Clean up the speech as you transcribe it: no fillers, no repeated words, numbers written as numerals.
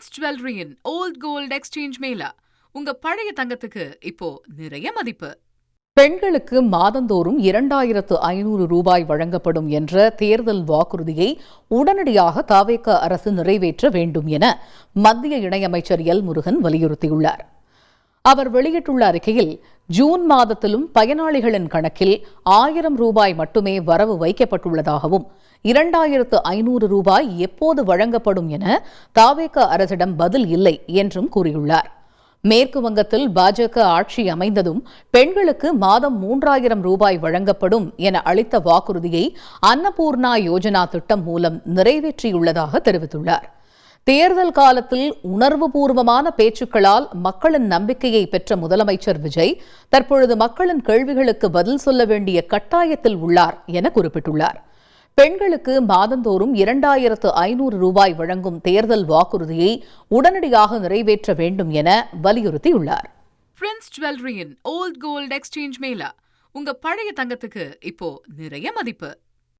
Prince ஜுவல்லரியின் volt gold exchange Mela. உங்க பழைய தங்கத்துக்கு இப்போ நிறைய மதிப்பு. பெண்களுக்கு மாதந்தோறும் 2500 ரூபாய் வழங்கப்படும் என்ற தேர்தல் வாக்குறுதியை உடனடியாக தவேக அரசு நிறைவேற்ற வேண்டும் என மத்திய இணையமைச்சர் எல் முருகன் வலியுறுத்தியுள்ளார். அவர் வெளியிட்டுள்ள அறிக்கையில், ஜூன் மாதத்திலும் பயனாளிகளின் கணக்கில் 1000 ரூபாய் மட்டுமே வரவு வைக்கப்பட்டுள்ளதாகவும் 2500 ரூபாய் எப்போது வழங்கப்படும் என தவேக அரசிடம் பதில் இல்லை என்றும் கூறியுள்ளார். மேற்கு வங்கத்தில் பாஜக ஆட்சி அமைந்ததும் பெண்களுக்கு மாதம் 3000 ரூபாய் வழங்கப்படும் என அளித்த வாக்குறுதியை அன்னபூர்ணா யோஜனா திட்டம் மூலம் நிறைவேற்றியுள்ளதாக தெரிவித்துள்ளார். தேர்தல் காலத்தில் உணர்வுபூர்வமான பேச்சுக்களால் மக்களின் நம்பிக்கையை பெற்ற முதலமைச்சர் விஜய் தற்பொழுது மக்களின் கேள்விகளுக்கு பதில் சொல்ல வேண்டிய கட்டாயத்தில் உள்ளார் என குறிப்பிட்டுள்ளார். பெண்களுக்கு மாதந்தோறும் 2500 ரூபாய் வழங்கும் தேர்தல் வாக்குறுதியை உடனடியாக நிறைவேற்ற வேண்டும் என வலியுறுத்தியுள்ளார். பிரின்ஸ் ஜுவல்லரியின் ஓல்ட் கோல்ட் எக்ஸ்சேஞ்ச் மேளா. உங்க பழைய தங்கத்துக்கு இப்போ நிறைய மதிப்பு.